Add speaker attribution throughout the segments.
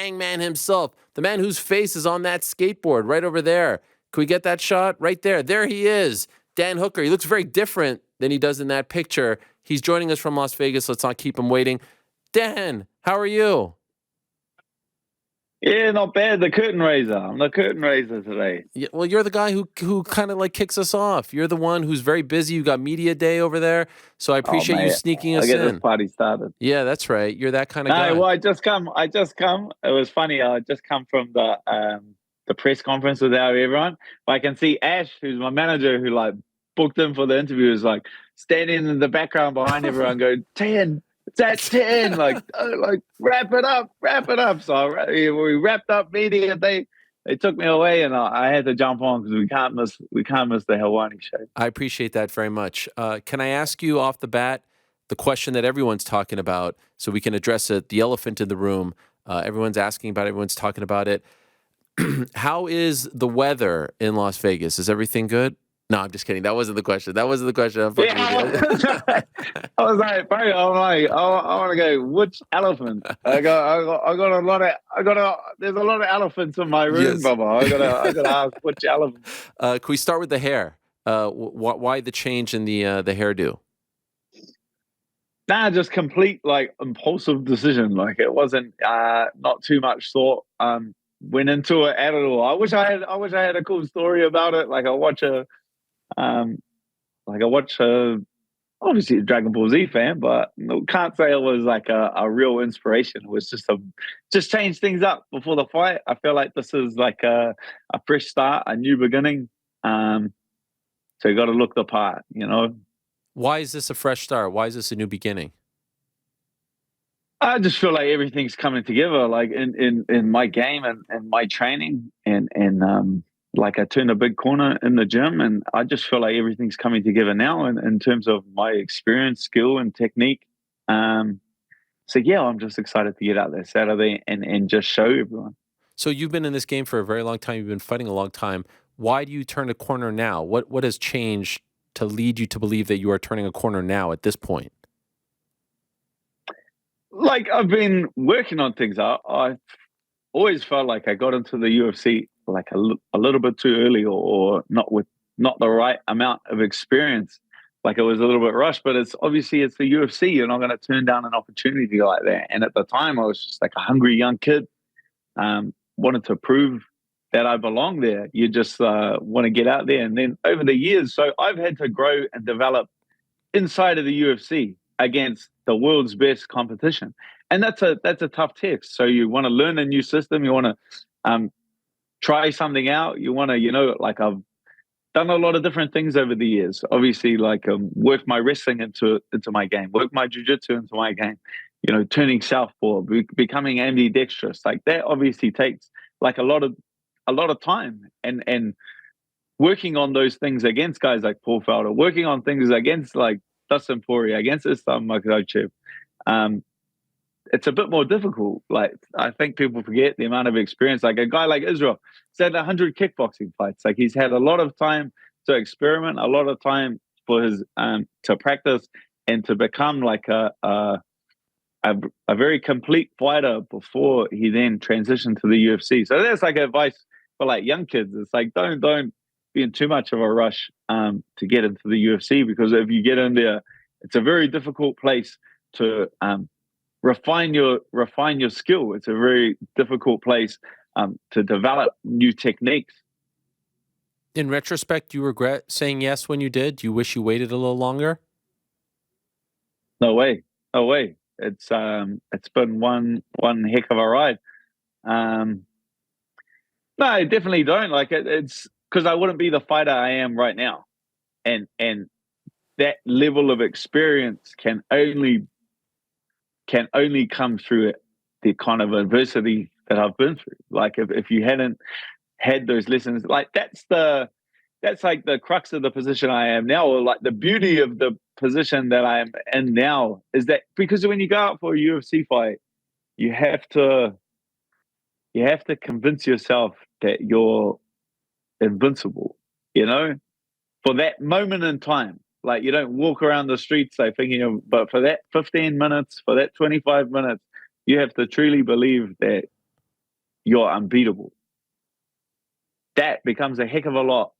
Speaker 1: hangman himself, the man whose face is on that skateboard right over there. Can we get that shot? Right there. There he is, Dan Hooker. He looks very different than he does in that picture. He's joining us from Las Vegas. Let's not keep him waiting. Dan, how are you?
Speaker 2: Yeah, not bad. The curtain raiser. I'm the curtain raiser today.
Speaker 1: Yeah, well, you're the guy who kind of like kicks us off. You're the one who's very busy. You got media day over there, so I appreciate you sneaking us
Speaker 2: I'll get
Speaker 1: in.
Speaker 2: this party started.
Speaker 1: Yeah, that's right. You're that kind of guy.
Speaker 2: Well, I just come. It was funny. I just come from the press conference with everyone. But I can see Ash, who's my manager, who like booked in for the interview, is like standing in the background behind everyone, going 10. It's at 10. Like wrap it up. So we wrapped up meeting, and they took me away, and I had to jump on because we can't miss the Helwani show.
Speaker 1: I appreciate that very much. Can I ask you off the bat the question that everyone's talking about, so we can address it? The elephant in the room. Everyone's asking about it. Everyone's talking about it. How is the weather in Las Vegas? Is everything good? No, I'm just kidding. That wasn't the question. I'm fucking with you.
Speaker 2: I was like, bro, I want to go. Which elephant? There's a lot of elephants in my room,
Speaker 1: Yes.
Speaker 2: Bubba. I gotta ask which elephant.
Speaker 1: Can we start with the hair? Why the change in the hairdo?
Speaker 2: Nah, just complete like impulsive decision. Like it wasn't not too much thought. Went into it at all. I wish I had a cool story about it. Like I watch obviously a Dragon Ball Z fan, but can't say it was like a real inspiration. It was just change things up before the fight. I feel like this is like a fresh start, a new beginning. So you got to look the part, you know.
Speaker 1: Why is this a fresh start? Why is this a new beginning?
Speaker 2: I just feel like everything's coming together, like in my game and my training, and like I turned a big corner in the gym, and I just feel like everything's coming together now in terms of my experience, skill, and technique. So yeah, I'm just excited to get out there Saturday and just show everyone.
Speaker 1: So you've been in this game for a very long time. You've been fighting a long time. Why do you turn a corner now? What has changed to lead you to believe that you are turning a corner now at this point?
Speaker 2: Like I've been working on things. I always felt like I got into the UFC like a little bit too early, or not with not the right amount of experience. Like it was a little bit rushed, but it's the UFC. You're not going to turn down an opportunity like that. And at the time, I was just like a hungry young kid, wanted to prove that I belong there. You just want to get out there. And then over the years, so I've had to grow and develop inside of the UFC against the world's best competition. And that's a tough test. So you want to learn a new system. You want to try something out. You want to, like I've done a lot of different things over the years. Obviously, like work my wrestling into my game, work my jiu-jitsu into my game, turning southpaw, becoming ambidextrous. Like that obviously takes like a lot of time and working on those things against guys like Paul Felder, working on things against like Dustin Poirier, against Islam Makhachev. It's a bit more difficult. Like I think people forget the amount of experience. Like a guy like Israel, he's had 100 kickboxing fights. Like he's had a lot of time to experiment, a lot of time for his to practice and to become like a very complete fighter before he then transitioned to the UFC. So that's like advice for like young kids. It's like don't be in too much of a rush to get into the UFC, because if you get in there, it's a very difficult place to refine your skill. It's a very difficult place to develop new techniques.
Speaker 1: In retrospect, do you regret saying yes when you did? Do you wish you waited a little longer?
Speaker 2: No way. It's been one heck of a ride. No, I definitely don't. Like it's because I wouldn't be the fighter I am right now, and that level of experience can only come through the kind of adversity that I've been through. Like if you hadn't had those lessons, like that's like the crux of the position I am now, or like the beauty of the position that I am in now, is that because when you go out for a UFC fight, you have to convince yourself that you're invincible, for that moment in time. Like you don't walk around the streets like thinking but for that 15 minutes, for that 25 minutes, you have to truly believe that you're unbeatable. That becomes a heck of a lot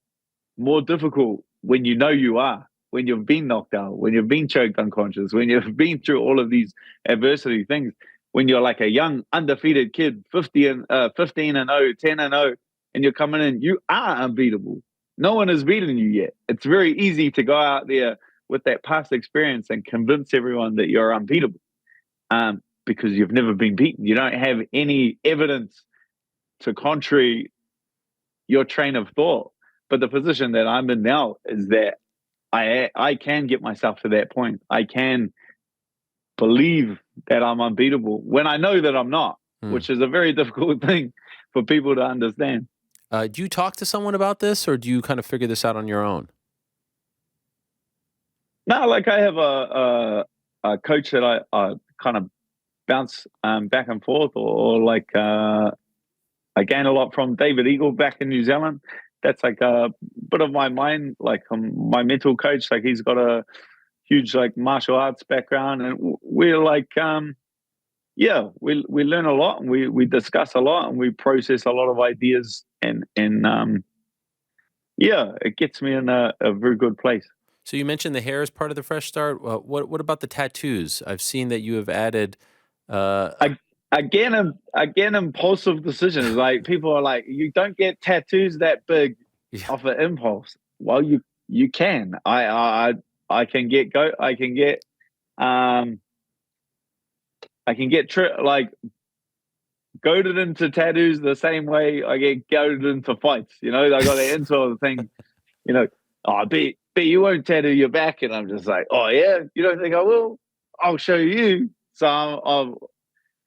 Speaker 2: more difficult when you know you are, when you've been knocked out, when you've been choked unconscious, when you've been through all of these adversity things, when you're like a young undefeated kid, 15 and 0, 10 and 0, and you're coming in, you are unbeatable. No one has beaten you yet. It's very easy to go out there with that past experience and convince everyone that you're unbeatable, because you've never been beaten. You don't have any evidence to contrary your train of thought. But the position that I'm in now is that I can get myself to that point. I can believe that I'm unbeatable when I know that I'm not, which is a very difficult thing for people to understand.
Speaker 1: Do you talk to someone about this, or do you kind of figure this out on your own?
Speaker 2: No, like I have a coach that I kind of bounce back and forth, or like I gain a lot from David Eagle back in New Zealand. That's like a bit of my mind, like my mental coach. Like he's got a huge like martial arts background, and we're like, we learn a lot, and we discuss a lot, and we process a lot of ideas, and it gets me in a very good place.
Speaker 1: So you mentioned the hair is part of the fresh start. What about the tattoos? I've seen that you have added.
Speaker 2: Again, impulsive decisions. Like people are like, you don't get tattoos that big off an impulse. Well, you can. I can get like goaded into tattoos the same way I get goaded into fights. I got an into the thing. I bet you won't tattoo your back, and I'm just like, oh yeah, you don't think I will? I'll show you. So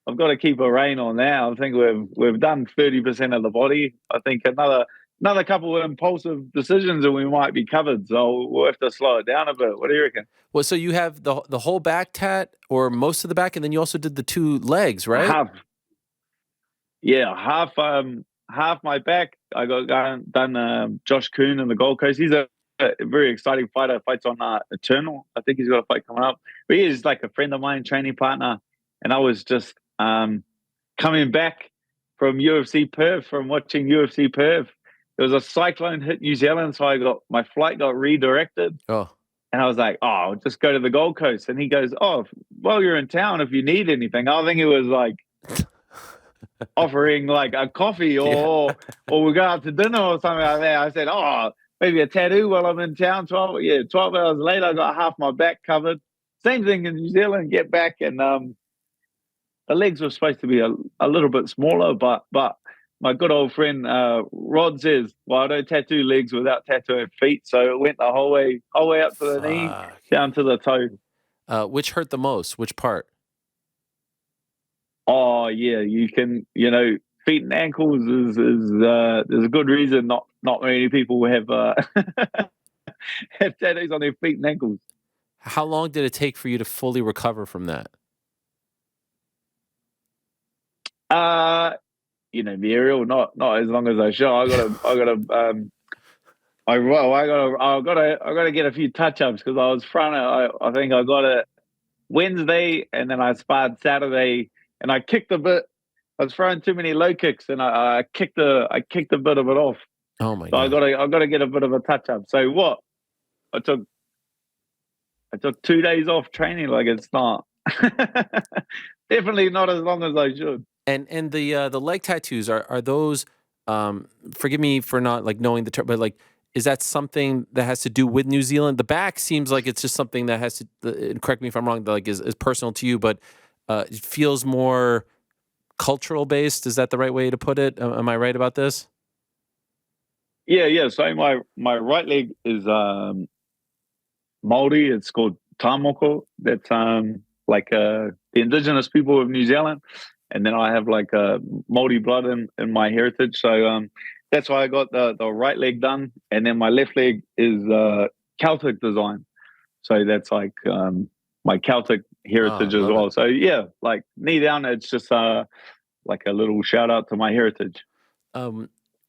Speaker 2: I've got to keep a rein on that. I think we've done 30% of the body. I think another couple of impulsive decisions and we might be covered. So we'll have to slow it down a bit. What do you reckon?
Speaker 1: Well, so you have the whole back tat, or most of the back, and then you also did the 2 legs, right?
Speaker 2: Half my back. I got done Josh Kuhn in the Gold Coast. He's a very exciting fighter. Fights on Eternal. I think he's got a fight coming up. But he is like a friend of mine, training partner. And I was just coming back from UFC Perth, from watching UFC Perth. There was a cyclone hit New Zealand, so my flight got redirected.
Speaker 1: Oh.
Speaker 2: And I was like, I'll just go to the Gold Coast. And he goes, well, you're in town if you need anything. I think it was like offering like a coffee or we go out to dinner or something like that. I said, maybe a tattoo while I'm in town. 12 hours later, I got half my back covered. Same thing in New Zealand, get back, and the legs were supposed to be a little bit smaller, but my good old friend Rod says, well, I don't tattoo legs without tattooing feet. So it went the whole way up to the knee, down to the toe.
Speaker 1: Which hurt the most? Which part?
Speaker 2: Oh, yeah, you can, feet and ankles is there's a good reason not many people have have tattoos on their feet and ankles.
Speaker 1: How long did it take for you to fully recover from that?
Speaker 2: The aerial, not as long as I should. I gotta get a few touch ups because I was front. I think I got it Wednesday, and then I sparred Saturday, and I kicked a bit. I was throwing too many low kicks, and I kicked a bit of it off.
Speaker 1: Oh my
Speaker 2: God! So I gotta get a bit of a touch up. So what? I took 2 days off training. Like it's not definitely not as long as I should.
Speaker 1: And the leg tattoos are those? Forgive me for not like knowing the term, but like, is that something that has to do with New Zealand? The back seems like it's just something that has to. Correct me if I'm wrong. Like is personal to you, but it feels more cultural based. Is that the right way to put it? Am I right about this?
Speaker 2: Yeah. So my right leg is Maori. It's called tamoko. That's like the indigenous people of New Zealand. And then I have like a Maori blood in my heritage. So that's why I got the right leg done. And then my left leg is Celtic design. So that's like my Celtic heritage as well. So yeah, like knee down, it's just like a little shout out to my heritage.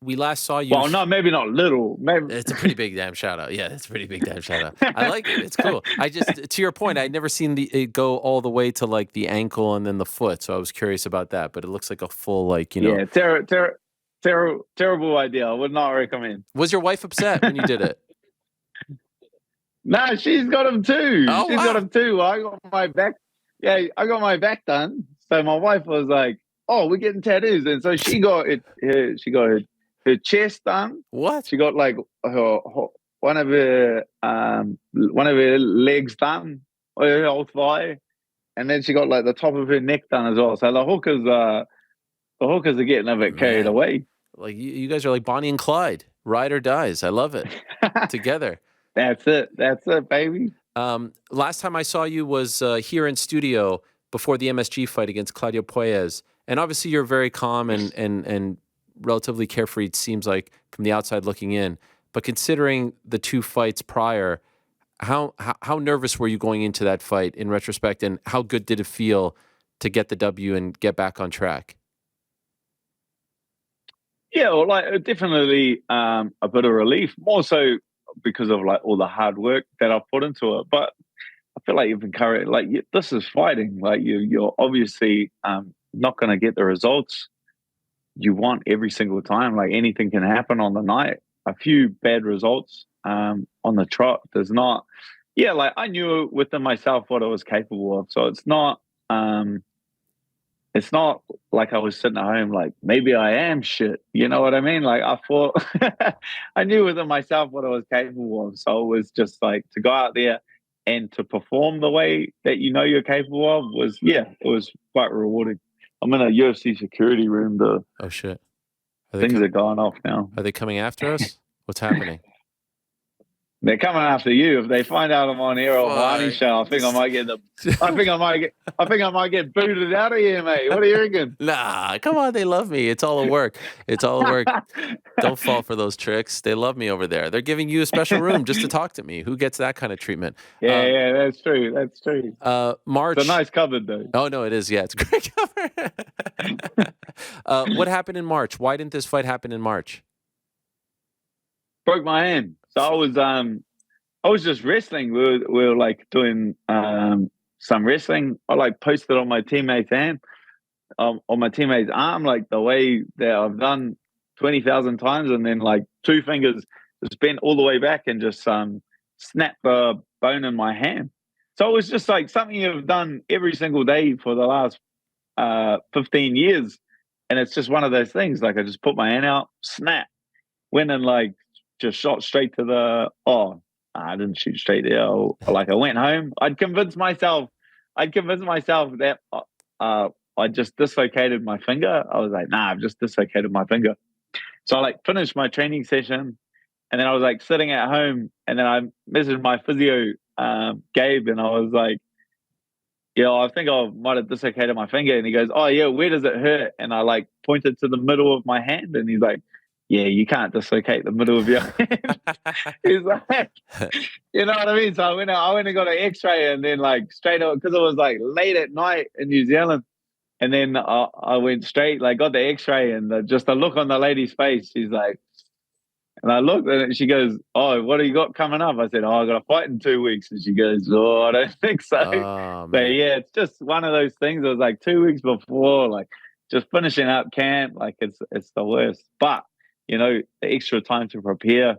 Speaker 1: We last saw you.
Speaker 2: Well, no, maybe not little. Maybe
Speaker 1: It's a pretty big damn shout out. Yeah, it's a pretty big damn shout out. I like it. It's cool. I just, to your point, I'd never seen it go all the way to like the ankle and then the foot. So I was curious about that. But it looks like a full, like,
Speaker 2: yeah, terrible idea. I would not recommend.
Speaker 1: Was your wife upset when you did it?
Speaker 2: No, she's got them too.
Speaker 1: Oh,
Speaker 2: She's
Speaker 1: wow.
Speaker 2: got them too. I got my back. Yeah, I got my back done. So my wife was like, "Oh, we're getting tattoos," and so she got it. Her chest done.
Speaker 1: What?
Speaker 2: She got like one of her legs done, or her whole thigh, and then she got like the top of her neck done as well. So the hookers are getting a bit carried away.
Speaker 1: Like you guys are like Bonnie and Clyde, ride or dies. I love it. Together.
Speaker 2: That's it, baby.
Speaker 1: Last time I saw you was here in studio before the MSG fight against Claudio Puelles, and obviously you're very calm and relatively carefree. It seems like from the outside looking in, but considering the two fights prior, how nervous were you going into that fight in retrospect, and how good did it feel to get the W and get back on track?
Speaker 2: Yeah, well, like definitely a bit of relief, more so because of like all the hard work that I've put into it. But I feel like you've encouraged, like this is fighting. Like you're obviously not going to get the results you want every single time. Like anything can happen on the night. A few bad results on the trot does not. Yeah, like I knew within myself what I was capable of. So it's not like I was sitting at home like maybe I am shit. You know what I mean? Like I thought I knew within myself what I was capable of. So it was just like to go out there and to perform the way that you know you're capable of it was quite rewarding. I'm in a UFC security room.
Speaker 1: Oh shit!
Speaker 2: Things are going off now.
Speaker 1: Are they coming after us? What's happening?
Speaker 2: They're coming after you. If they find out I'm on air or Barney show, I think I might get booted out of here, mate. What do you reckon?
Speaker 1: Nah, come on. They love me. It's all a work. It's all a work. Don't fall for those tricks. They love me over there. They're giving you a special room just to talk to me. Who gets that kind of treatment?
Speaker 2: Yeah, that's true. That's true.
Speaker 1: March.
Speaker 2: It's a nice cupboard, though.
Speaker 1: Oh, no, it is. Yeah, it's a great cover. What happened in March? Why didn't this fight happen in March?
Speaker 2: Broke my hand. So I was just wrestling. We were like doing some wrestling. I like posted on my teammate's hand, on my teammate's arm, like the way that I've done 20,000 times, and then like two fingers just bent all the way back and just snapped the bone in my hand. So it was just like something you've done every single day for the last 15 years, and it's just one of those things. Like I just put my hand out, snap, went and like just shot straight to I didn't shoot straight there. Like I went home. I'd convinced myself that I just dislocated my finger. I was like, nah, I've just dislocated my finger. So I like finished my training session, and then I was like sitting at home, and then I messaged my physio, Gabe, and I was like, I think I might have dislocated my finger. And he goes, oh yeah, where does it hurt? And I like pointed to the middle of my hand, and he's like, yeah, you can't dislocate the middle of your hand. He's like, you know what I mean? So I went and got an X-ray, and then like straight up, because it was like late at night in New Zealand, and then I went straight, like got the X-ray, and just the look on the lady's face, she's like, and I looked and she goes, oh, what do you got coming up? I said, oh, I got a fight in 2 weeks. And she goes, oh, I don't think so.
Speaker 1: Oh,
Speaker 2: but yeah, it's just one of those things. It was like 2 weeks before, like just finishing up camp, like it's the worst. But the extra time to prepare,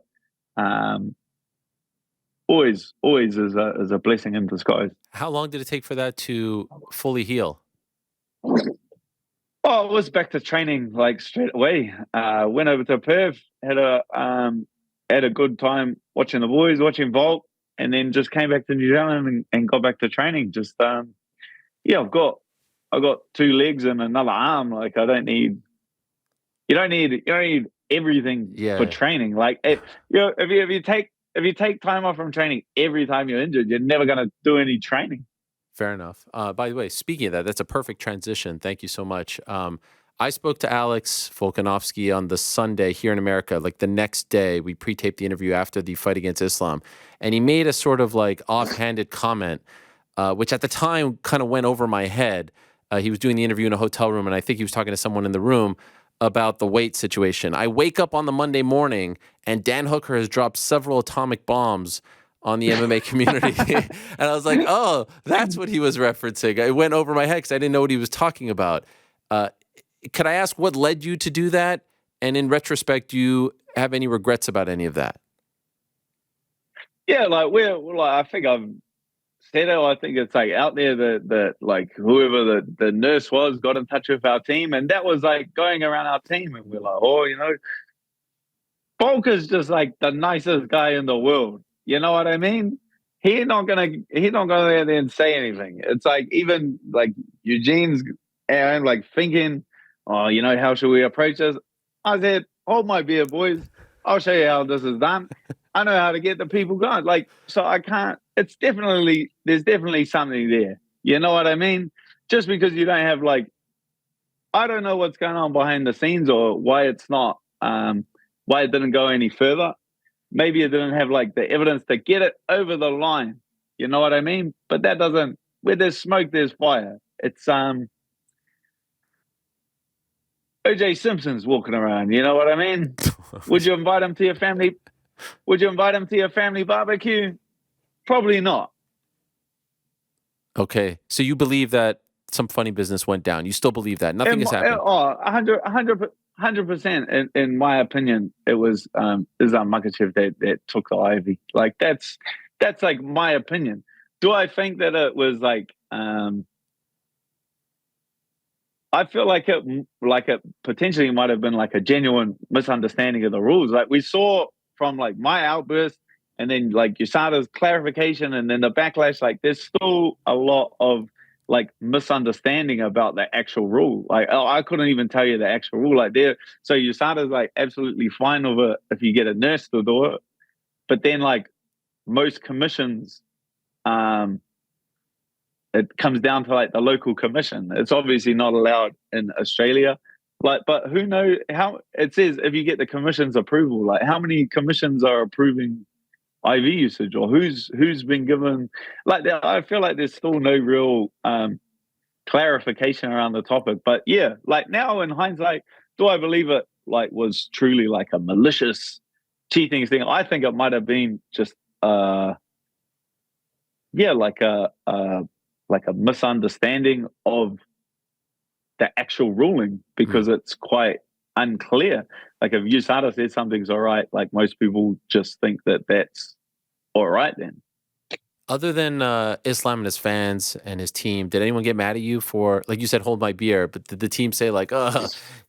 Speaker 2: always is a blessing in disguise.
Speaker 1: How long did it take for that to fully heal?
Speaker 2: Oh, I was back to training like straight away. Went over to Perth, had a good time watching the boys, watching Volt, and then just came back to New Zealand and got back to training. Just I've got 2 legs and another arm. Like you don't need everything for training. Like if you take time off from training every time you're injured, you're never going to do any training.
Speaker 1: Fair enough. By the way, speaking of that, that's a perfect transition. Thank you so much. I spoke to Alex Volkanovski on the Sunday here in America, like the next day. We pre-taped the interview after the fight against Islam, and he made a sort of like offhanded comment, which at the time kind of went over my head. He was doing the interview in a hotel room, and I think he was talking to someone in the room about the weight situation. I wake up on the Monday morning and Dan Hooker has dropped several atomic bombs on the MMA community. And I was like, oh, that's what he was referencing. It went over my head because I didn't know what he was talking about. Could I ask what led you to do that? And in retrospect, do you have any regrets about any of that?
Speaker 2: Yeah, like we're like, I think I've said it. I think it's like out there that like whoever the nurse was got in touch with our team, and that was like going around our team, and we're like, oh, Volker's just like the nicest guy in the world. You know what I mean? He's not gonna go there and say anything. It's like even like Eugene's and like thinking, oh, how should we approach this? I said, hold my beer, boys. I'll show you how this is done. I know how to get the people going. Like, so I can't. There's definitely something there. You know what I mean? Just because you don't have like, I don't know what's going on behind the scenes or why it's not. Why it didn't go any further. Maybe it didn't have like the evidence to get it over the line. You know what I mean? But that doesn't, where there's smoke, there's fire. It's OJ Simpson's walking around. You know what I mean? Would you invite him to your family? Would you invite him to your family barbecue? Probably not.
Speaker 1: Okay. So you believe that some funny business went down. You still believe that? Nothing has happened.
Speaker 2: 100%. In my opinion, it was Islam Makhachev that took the Ivy. Like that's like my opinion. Do I think that it was like I feel like it potentially might have been like a genuine misunderstanding of the rules. Like we saw from like my outburst and then like USADA's clarification and then the backlash, like there's still a lot of like misunderstanding about the actual rule. Like, I couldn't even tell you the actual rule. Like there, so USADA's like absolutely fine with it if you get a nurse to do it. But then like most commissions, it comes down to like the local commission. It's obviously not allowed in Australia. Like, but who knows how it says if you get the commission's approval, like how many commissions are approving IV usage or who's been given like I feel like there's still no real clarification around the topic. But yeah, like now in hindsight, do I believe it like was truly like a malicious cheating thing? I think it might have been just like a misunderstanding of the actual ruling because it's quite unclear. Like if USADA said something's all right, like most people just think that that's all right then.
Speaker 1: Other than Islam and his fans and his team, did anyone get mad at you for, like you said, hold my beer, but did the team say like,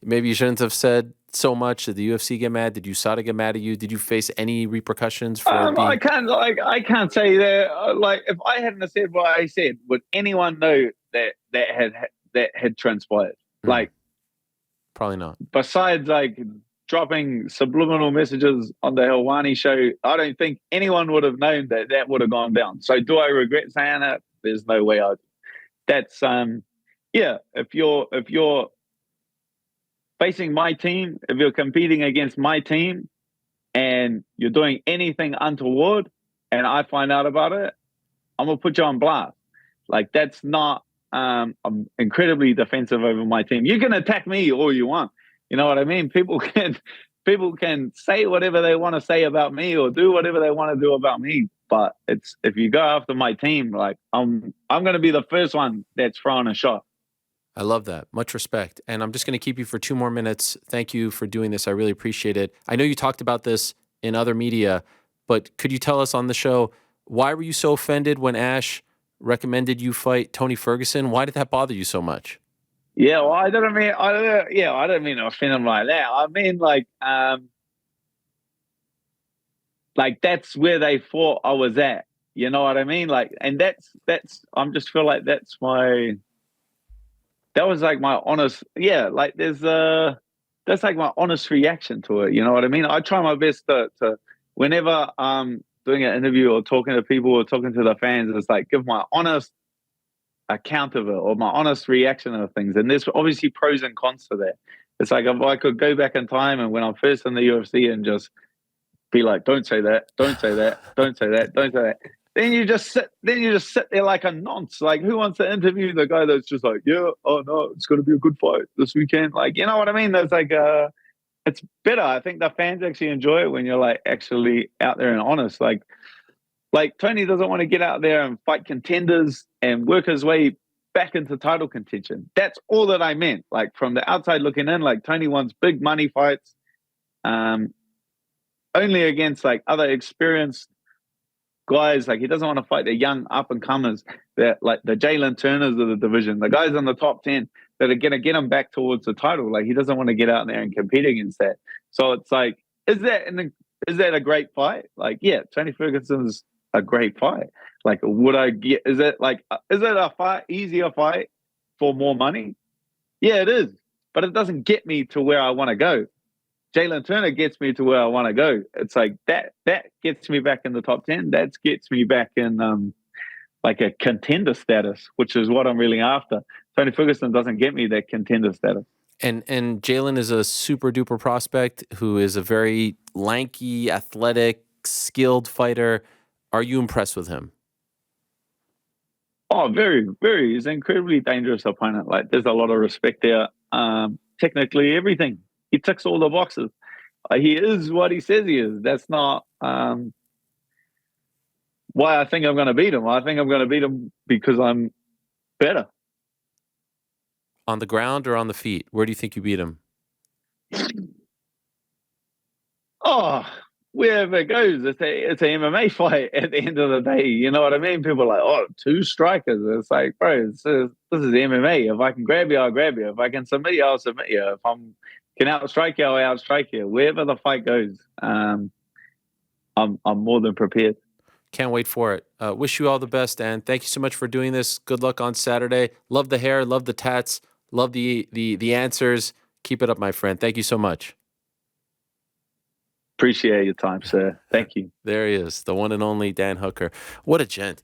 Speaker 1: maybe you shouldn't have said so much? Did the UFC get mad? Did USADA get mad at you? Did you face any repercussions for being...
Speaker 2: I can't say that. Like if I hadn't have said what I said, would anyone know that had transpired? Like
Speaker 1: probably not.
Speaker 2: Besides like dropping subliminal messages on the Helwani show, I don't think anyone would have known that would have gone down. So do I regret saying that? There's no way I. That's if you're facing my team, if you're competing against my team and you're doing anything untoward and I find out about it, I'm gonna put you on blast. Like that's not I'm incredibly defensive over my team. You can attack me all you want. You know what I mean? People can say whatever they want to say about me or do whatever they want to do about me. But it's if you go after my team, like I'm gonna be the first one that's throwing a shot.
Speaker 1: I love that. Much respect. And I'm just going to keep you for 2 more minutes. Thank you for doing this. I really appreciate it. I know you talked about this in other media, but could you tell us on the show, why were you so offended when Ash recommended you fight Tony Ferguson? Why did that bother you so much?
Speaker 2: Yeah, well, I don't mean to offend him like that. I mean, like that's where they thought I was at. You know what I mean? Like, and that's I'm just feel like that was like my honest, like that's like my honest reaction to it. You know what I mean? I try my best to whenever I'm doing an interview or talking to people or talking to the fans, it's like give my honest account of it or my honest reaction of things. And there's obviously pros and cons to that. It's like if I could go back in time and when I'm first in the UFC and just be like, don't say that, don't say that, don't say that, don't say that. then you just sit there like a nonce. Like, who wants to interview the guy that's just like, yeah, oh no, it's going to be a good fight this weekend? Like, you know what I mean? There's like it's better. I think the fans actually enjoy it when you're like actually out there and honest. Like Tony doesn't want to get out there and fight contenders and work his way back into title contention. That's all that I meant. Like, from the outside looking in, like, Tony wants big money fights, um, only against like other experienced guys. Like, he doesn't want to fight the young up and comers, that like the Jalin Turners of the division, the guys in the top 10 that are going to get him back towards the title. Like, he doesn't want to get out there and compete against that. So it's like, is that a great fight? Like, yeah, Tony Ferguson's a great fight. Like, would I get? Is it a easier fight for more money? Yeah, it is, but it doesn't get me to where I want to go. Jalin Turner gets me to where I want to go. It's like that gets me back in the top 10. That gets me back in like a contender status, which is what I'm really after. Tony Ferguson doesn't get me that contender status.
Speaker 1: And Jalin is a super duper prospect who is a very lanky, athletic, skilled fighter. Are you impressed with him?
Speaker 2: Oh, very, very. He's an incredibly dangerous opponent. Like, there's a lot of respect there. Technically, everything. He ticks all the boxes. He is what he says he is. That's not why I think I'm going to beat him. I think I'm going to beat him because I'm better.
Speaker 1: On the ground or on the feet? Where do you think you beat him?
Speaker 2: Oh, wherever it goes, it's an MMA fight at the end of the day. You know what I mean? People are like, oh, two strikers. It's like, bro, this is MMA. If I can grab you, I'll grab you. If I can submit you, I'll submit you. If I can outstrike you, I'll outstrike you. Wherever the fight goes, I'm more than prepared.
Speaker 1: Can't wait for it. Wish you all the best, and thank you so much for doing this. Good luck on Saturday. Love the hair, love the tats, love the answers. Keep it up, my friend. Thank you so much.
Speaker 2: Appreciate your time, sir. Thank you.
Speaker 1: There he is, the one and only Dan Hooker. What a gent.